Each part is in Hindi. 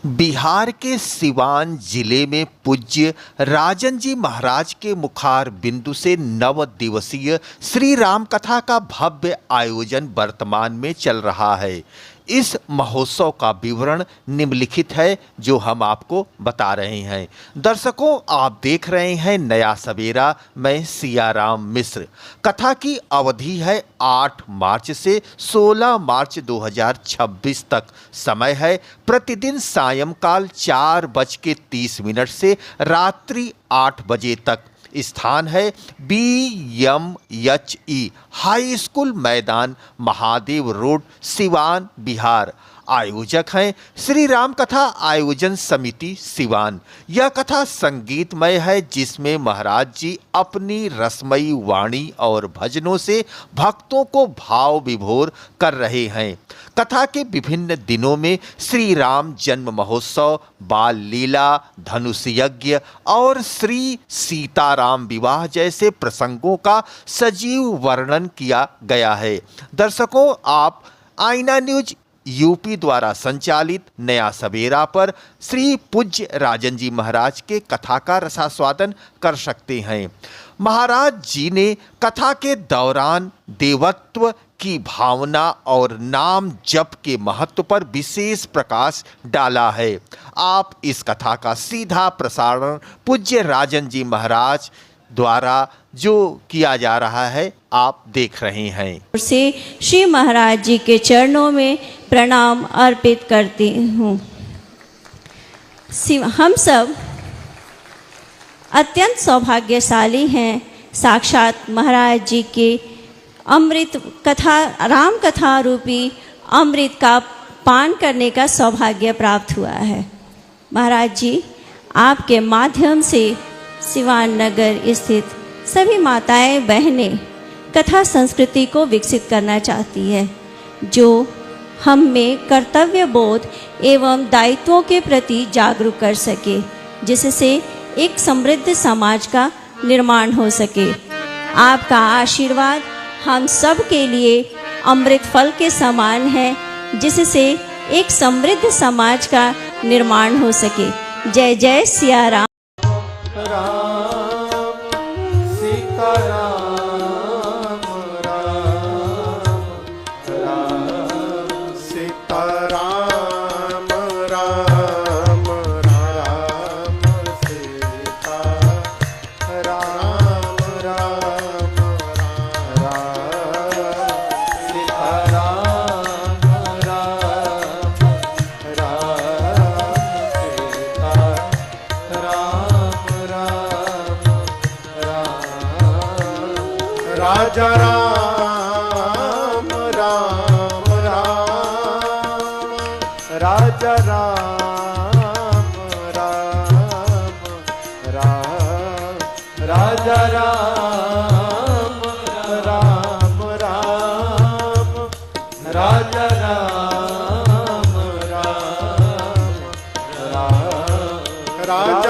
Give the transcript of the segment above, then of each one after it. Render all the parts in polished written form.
बिहार के सिवान जिले में पूज्य राजन जी महाराज के मुखार बिंदु से 9 दिवसीय श्री राम कथा का भव्य आयोजन वर्तमान में चल रहा है। इस महोत्सव का विवरण निम्नलिखित है जो हम आपको बता रहे हैं। दर्शकों, आप देख रहे हैं नया सवेरा, मैं सियाराम मिश्र। कथा की अवधि है 8 मार्च से 16 मार्च 2026 तक। समय है प्रतिदिन सायंकाल 4:30 से रात्रि 8 बजे तक। स्थान है BMHE हाई स्कूल मैदान, महादेव रोड, सिवान, बिहार। आयोजक हैं श्री राम कथा आयोजन समिति सिवान। यह कथा संगीतमय है जिसमें महाराज जी अपनी रसमयी वाणी और भजनों से भक्तों को भाव विभोर कर रहे हैं। कथा के विभिन्न दिनों में श्री राम जन्म महोत्सव, बाल लीला, धनुष यज्ञ और श्री सीताराम विवाह जैसे प्रसंगों का सजीव वर्णन किया गया है। दर्शकों, आप आईना न्यूज यूपी द्वारा संचालित नया सवेरा पर श्री पूज्य राजन जी महाराज के कथा का रसास्वादन कर सकते हैं। महाराज जी ने कथा के दौरान देवत्व की भावना और नाम जप के महत्व पर विशेष प्रकाश डाला है। आप इस कथा का सीधा प्रसारण पूज्य राजन जी महाराज द्वारा जो किया जा रहा है आप देख रहे हैं। से श्री महाराज जी के चरणों में प्रणाम अर्पित करती हूँ। हम सब अत्यंत सौभाग्यशाली हैं। साक्षात महाराज जी के अमृत कथा, राम कथा रूपी अमृत का पान करने का सौभाग्य प्राप्त हुआ है। महाराज जी आपके माध्यम से सिवान नगर स्थित सभी माताएं बहनें कथा संस्कृति को विकसित करना चाहती है, जो हम में कर्तव्य बोध एवं दायित्वों के प्रति जागरूक कर सके, जिससे एक समृद्ध समाज का निर्माण हो सके। आपका आशीर्वाद हम सब के लिए अमृत फल के समान है, जिससे एक समृद्ध समाज का निर्माण हो सके। जय जय सिया राम। राजा राम राम राम, राजा राम राम राम, राजा राम राम राम, राजा राम राम राम, राजा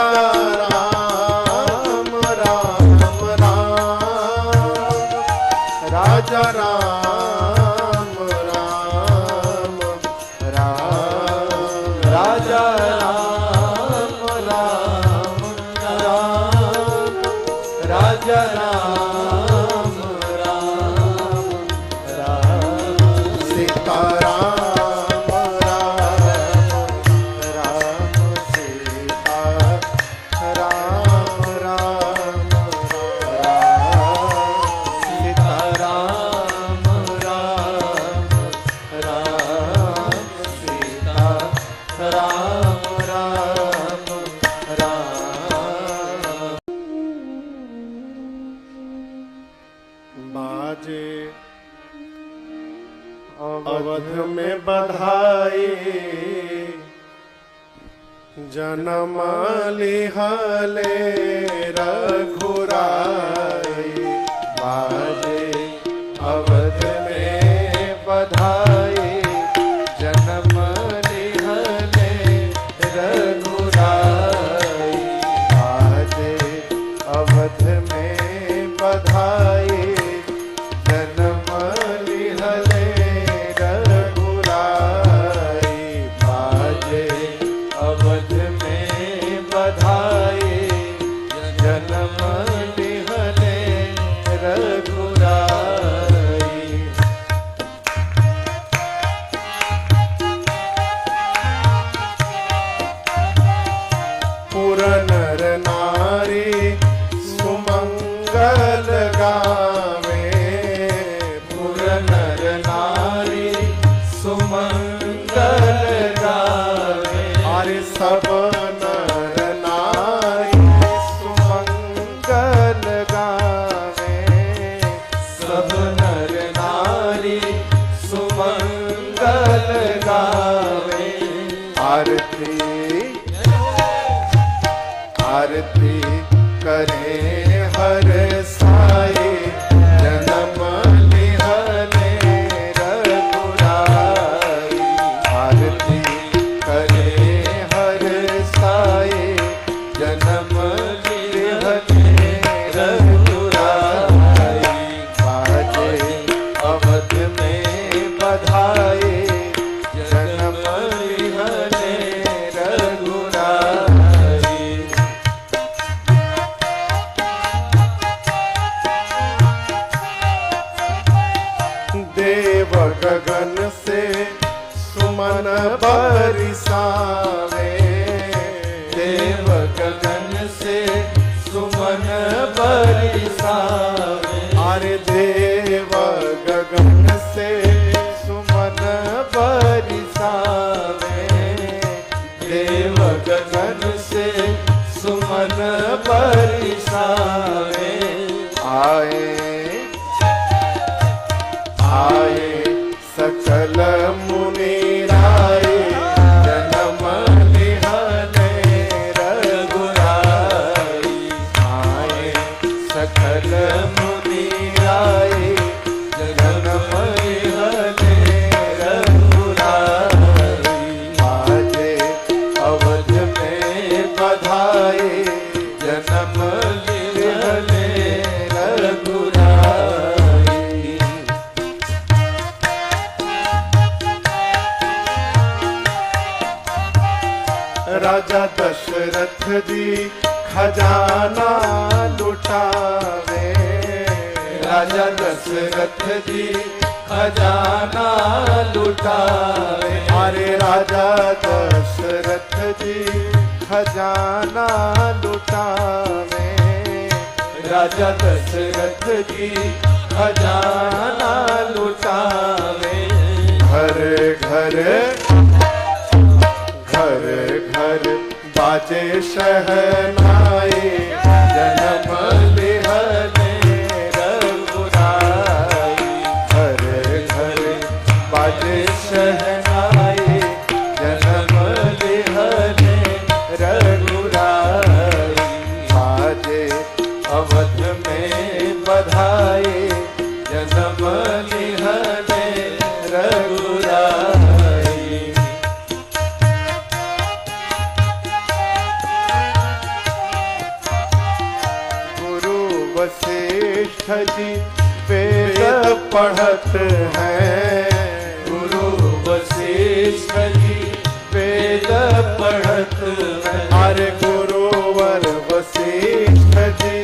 राजा राम राम राम, राजा राम राम राम, राजा राम राम राम, सीताराम राम राम, सीता राम राम राम, सीताराम राम राम, सीता राम राम राम। बाजे अवध में बधाई, जन्म लिहाले रघुराई। बाजे अवध में बधाई, जन्म लिहाले रघुराई। बाजे अवध में बधाई, जन्म लिहाले रघुराई। बाजे अरे सब नर नारी सुमंगल गावे, सब नर नारी सुमंगल गावे। आरती आरती करे हर साए, जन्म लिहले रघुराई। आरती करे हर साए, जन्म लिहले रघुराई। बाजे अवध में बधाई, जन्म लिहले रघुराई। देव गगन से सुमन बरसावे, देव गगन से सुमन बरसावे। अरे देव गगन से सुमन बरसावे, देव गगन से सुमन बरसावे। आए आए सकल मुनि राय, जन्म लिहले रघुराई। आए सकल मुनि राय, जन्म लिहले रघुराई। बाजे अवध में बधाई, जन्म लिहले रघुराई। राजा दशरथ जी खजाना लुटावे, राजा दशरथ जी खजाना लुटावे। अरे राजा दशरथ जी खजाना लुटावे, राजा दशरथ जी खजाना लुटावे। घर घर घर घर बाजे शहनाई, जन्म लिहले रघुराई। घर घर बाजे शहनाई, जन्म लिहले रघुराई। बाजे अवध में बधाई, जन्म लिहले रघुराई। गुरु वशिष्ठ जी वेद पढ़त हैं, गुरु वशिष्ठ जी वेद पढ़त हैं। अरे गुरुवर वशिष्ठ जी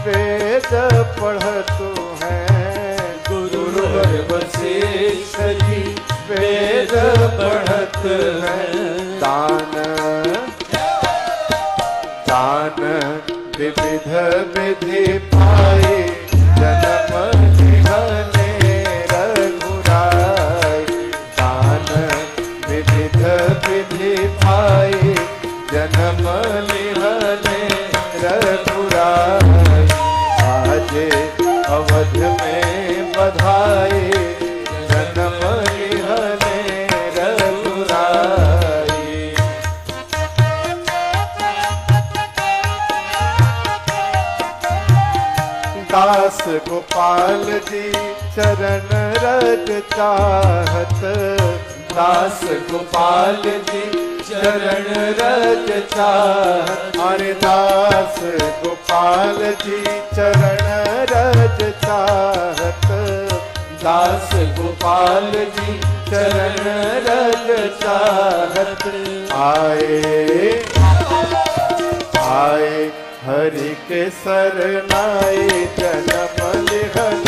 वेद पढ़त हैं, गुरुवर वशिष्ठ जी वेद पढ़त हैं। दान दान विविध विधि पाए, जन्म लिहले रघुराई। दान विविध विधि पाए, जन्म लिहले रघुराई। बाजे अवध में बधाई, जन्म लिहले रघुराई। दास गोपाल जी चरण रज चाहत, दास गोपाल जी चरण रज चाहत। अरे दास गोपाल जी चरण रज चाहत, दास गोपाल जी चरण रज चाहत। आए आए हरि के सरनाए, जन्म लिहले